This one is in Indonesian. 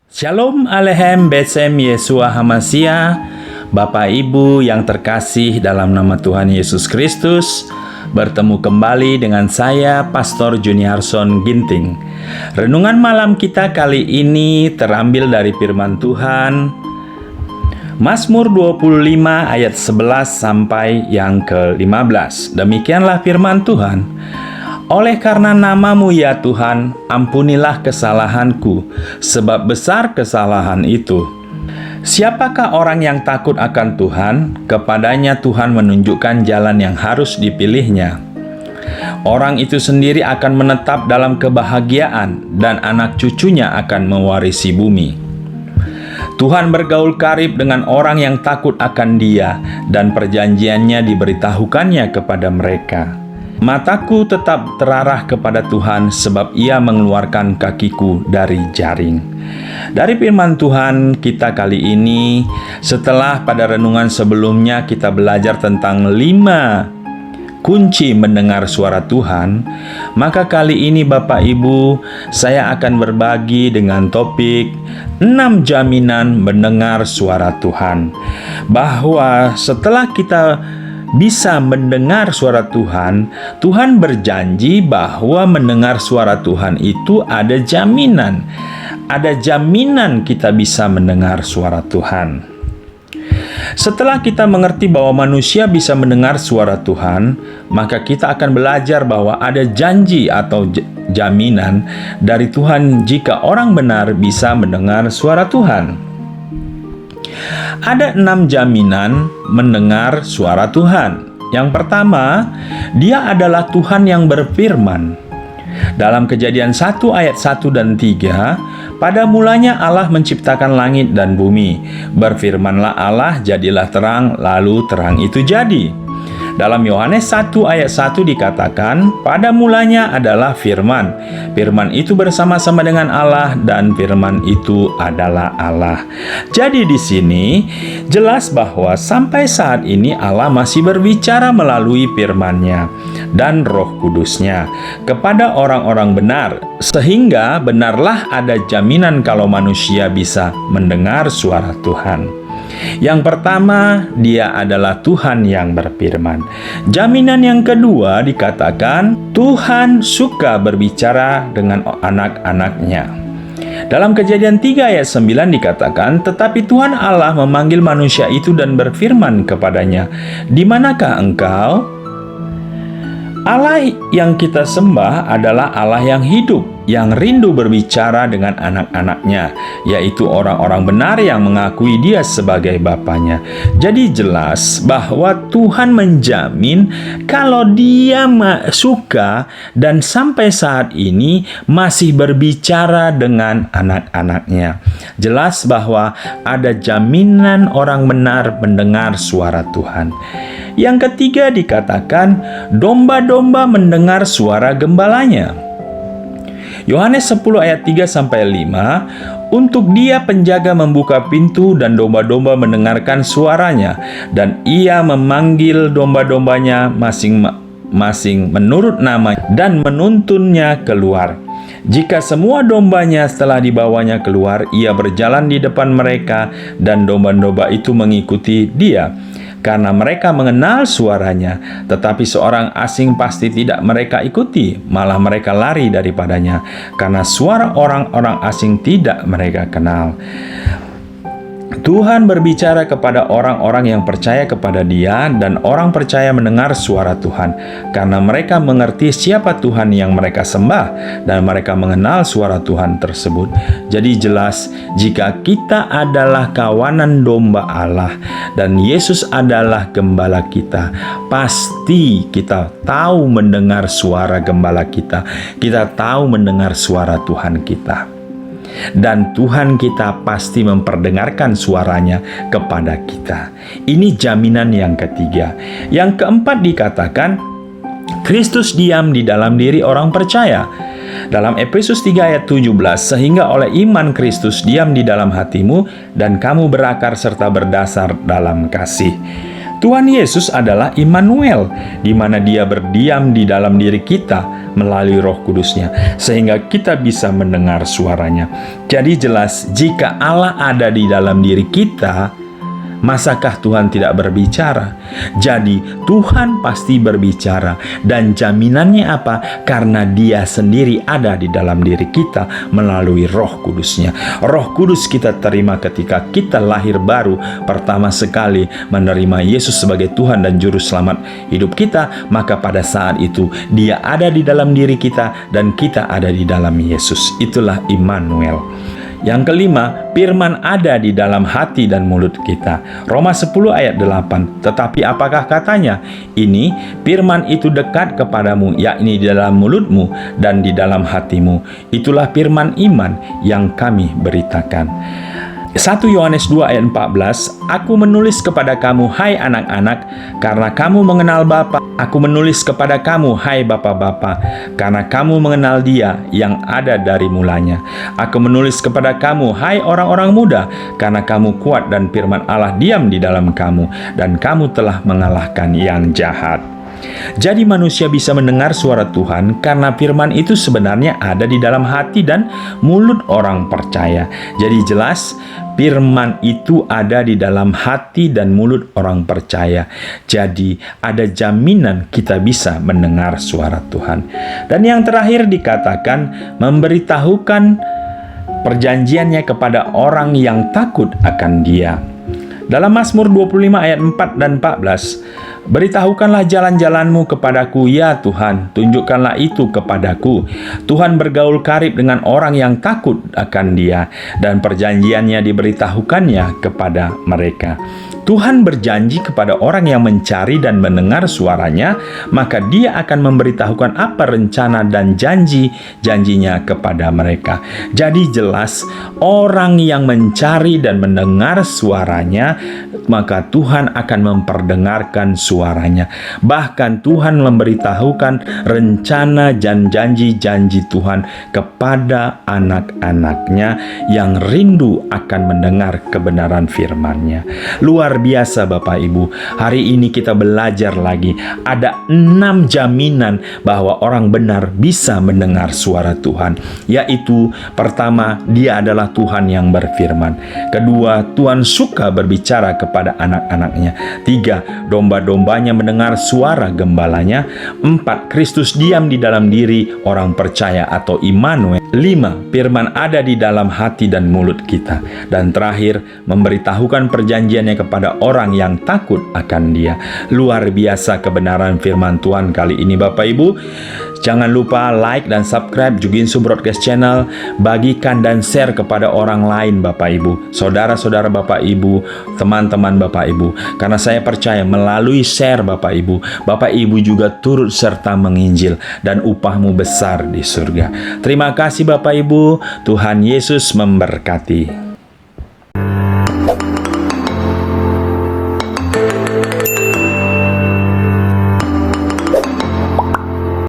Shalom Alehem Besem Yesua Hamasia. Bapak Ibu yang terkasih dalam nama Tuhan Yesus Kristus, bertemu kembali dengan saya Pastor Juniarson Ginting. Renungan malam kita kali ini terambil dari firman Tuhan Mazmur 25 ayat 11 sampai yang ke-15. Demikianlah firman Tuhan. Oleh karena nama-Mu ya Tuhan, ampunilah kesalahanku, sebab besar kesalahan itu. Siapakah orang yang takut akan Tuhan? Kepadanya Tuhan menunjukkan jalan yang harus dipilihnya. Orang itu sendiri akan menetap dalam kebahagiaan, dan anak cucunya akan mewarisi bumi. Tuhan bergaul karib dengan orang yang takut akan Dia, dan perjanjiannya diberitahukannya kepada mereka. Mataku tetap terarah kepada Tuhan, sebab Ia mengeluarkan kakiku dari jaring. Dari firman Tuhan kita kali ini, setelah pada renungan sebelumnya kita belajar tentang 5 kunci mendengar suara Tuhan, maka kali ini Bapak Ibu, saya akan berbagi dengan topik 6 jaminan mendengar suara Tuhan. Bahwa setelah kita bisa mendengar suara Tuhan, Tuhan berjanji bahwa mendengar suara Tuhan itu ada jaminan. Ada jaminan kita bisa mendengar suara Tuhan. Setelah kita mengerti bahwa manusia bisa mendengar suara Tuhan, maka kita akan belajar bahwa ada janji atau jaminan dari Tuhan jika orang benar bisa mendengar suara Tuhan. Ada 6 jaminan mendengar suara Tuhan. Yang pertama, Dia adalah Tuhan yang berfirman. Dalam Kejadian 1 ayat 1 dan 3, pada mulanya Allah menciptakan langit dan bumi. Berfirmanlah Allah, jadilah terang, lalu terang itu jadi. Dalam Yohanes 1 ayat 1 dikatakan, pada mulanya adalah firman. Firman itu bersama-sama dengan Allah, dan firman itu adalah Allah. Jadi di sini jelas bahwa sampai saat ini Allah masih berbicara melalui firman-Nya dan Roh Kudus-Nya kepada orang-orang benar, sehingga benarlah ada jaminan kalau manusia bisa mendengar suara Tuhan. Yang pertama, Dia adalah Tuhan yang berfirman. Jaminan yang kedua dikatakan, Tuhan suka berbicara dengan anak-anak-Nya. Dalam Kejadian 3 ayat 9 dikatakan, tetapi Tuhan Allah memanggil manusia itu dan berfirman kepadanya, "Di manakah engkau?" Allah yang kita sembah adalah Allah yang hidup, yang rindu berbicara dengan anak-anak-Nya, yaitu orang-orang benar yang mengakui Dia sebagai Bapanya. Jadi jelas bahwa Tuhan menjamin kalau Dia suka dan sampai saat ini masih berbicara dengan anak-anak-Nya. Jelas bahwa ada jaminan orang benar mendengar suara Tuhan. Yang ketiga dikatakan, domba-domba mendengar suara gembalanya. Yohanes 10 ayat 3-5, untuk Dia penjaga membuka pintu dan domba-domba mendengarkan suaranya, dan Ia memanggil domba-dombanya masing-masing menurut nama dan menuntunnya keluar. Jika semua dombanya setelah dibawanya keluar, Ia berjalan di depan mereka, dan domba-domba itu mengikuti Dia. Karena mereka mengenal suaranya, tetapi seorang asing pasti tidak mereka ikuti, malah mereka lari daripadanya, karena suara orang-orang asing tidak mereka kenal. Tuhan berbicara kepada orang-orang yang percaya kepada Dia, dan orang percaya mendengar suara Tuhan, karena mereka mengerti siapa Tuhan yang mereka sembah, dan mereka mengenal suara Tuhan tersebut. Jadi jelas, jika kita adalah kawanan domba Allah, dan Yesus adalah gembala kita, pasti kita tahu mendengar suara gembala kita. Kita tahu mendengar suara Tuhan kita. Dan Tuhan kita pasti memperdengarkan suaranya kepada kita. Ini jaminan yang ketiga. Yang keempat dikatakan, Kristus diam di dalam diri orang percaya. Dalam Efesus 3 ayat 17, sehingga oleh iman Kristus diam di dalam hatimu, dan kamu berakar serta berdasar dalam kasih. Tuhan Yesus adalah Immanuel, di mana Dia berdiam di dalam diri kita. melalui Roh Kudus-Nya, sehingga kita bisa mendengar suaranya. Jadi jelas, jika Allah ada di dalam diri kita, masakah Tuhan tidak berbicara? Jadi Tuhan pasti berbicara, dan jaminannya apa? Karena Dia sendiri ada di dalam diri kita melalui Roh Kudus-Nya. Roh Kudus kita terima ketika kita lahir baru pertama sekali menerima Yesus sebagai Tuhan dan Juru Selamat hidup kita, maka pada saat itu Dia ada di dalam diri kita dan kita ada di dalam Yesus. Itulah Immanuel. Yang kelima, firman ada di dalam hati dan mulut kita. Roma 10 ayat 8. Tetapi apakah katanya? Ini, firman itu dekat kepadamu, yakni di dalam mulutmu dan di dalam hatimu. Itulah firman iman yang kami beritakan. 1 Yohanes 2 ayat 14, Aku menulis kepada kamu, hai anak-anak, karena kamu mengenal Bapa. Aku menulis kepada kamu, hai bapa-bapa, karena kamu mengenal Dia yang ada dari mulanya. Aku menulis kepada kamu, hai orang-orang muda, karena kamu kuat dan firman Allah diam di dalam kamu, dan kamu telah mengalahkan yang jahat. Jadi manusia bisa mendengar suara Tuhan karena firman itu sebenarnya ada di dalam hati dan mulut orang percaya. Jadi jelas firman itu ada di dalam hati dan mulut orang percaya. Jadi ada jaminan kita bisa mendengar suara Tuhan. Dan yang terakhir dikatakan memberitahukan perjanjiannya kepada orang yang takut akan Dia. Dalam Mazmur 25 ayat 4 dan 14, Beritahukanlah jalan-jalanmu kepadaku, ya Tuhan, tunjukkanlah itu kepadaku. Tuhan bergaul karib dengan orang yang takut akan Dia, dan perjanjiannya diberitahukannya kepada mereka. Tuhan berjanji kepada orang yang mencari dan mendengar suaranya, maka Dia akan memberitahukan apa rencana dan janji-janjinya kepada mereka. Jadi jelas, orang yang mencari dan mendengar suaranya, maka Tuhan akan memperdengarkan suaranya. Bahkan Tuhan memberitahukan rencana dan janji-janji Tuhan kepada anak-anaknya yang rindu akan mendengar kebenaran firman-Nya. Luar biasa Bapak Ibu, hari ini kita belajar lagi ada 6 jaminan bahwa orang benar bisa mendengar suara Tuhan, yaitu pertama, Dia adalah Tuhan yang berfirman. Kedua, Tuhan suka berbicara kepada anak-anaknya. 3, domba-dombanya mendengar suara gembalanya. 4, Kristus diam di dalam diri orang percaya atau Immanuel. 5, firman ada di dalam hati dan mulut kita. Dan terakhir, memberitahukan perjanjiannya kepada orang yang takut akan Dia. Luar biasa kebenaran firman Tuhan kali ini Bapak Ibu. Jangan lupa like dan subscribe Juginsu Broadcast Channel. Bagikan dan share kepada orang lain Bapak Ibu, saudara-saudara Bapak Ibu, teman-teman Bapak Ibu. Karena saya percaya melalui share Bapak Ibu juga turut serta menginjil, dan upahmu besar di surga. Terima kasih Bapak Ibu. Tuhan Yesus memberkati.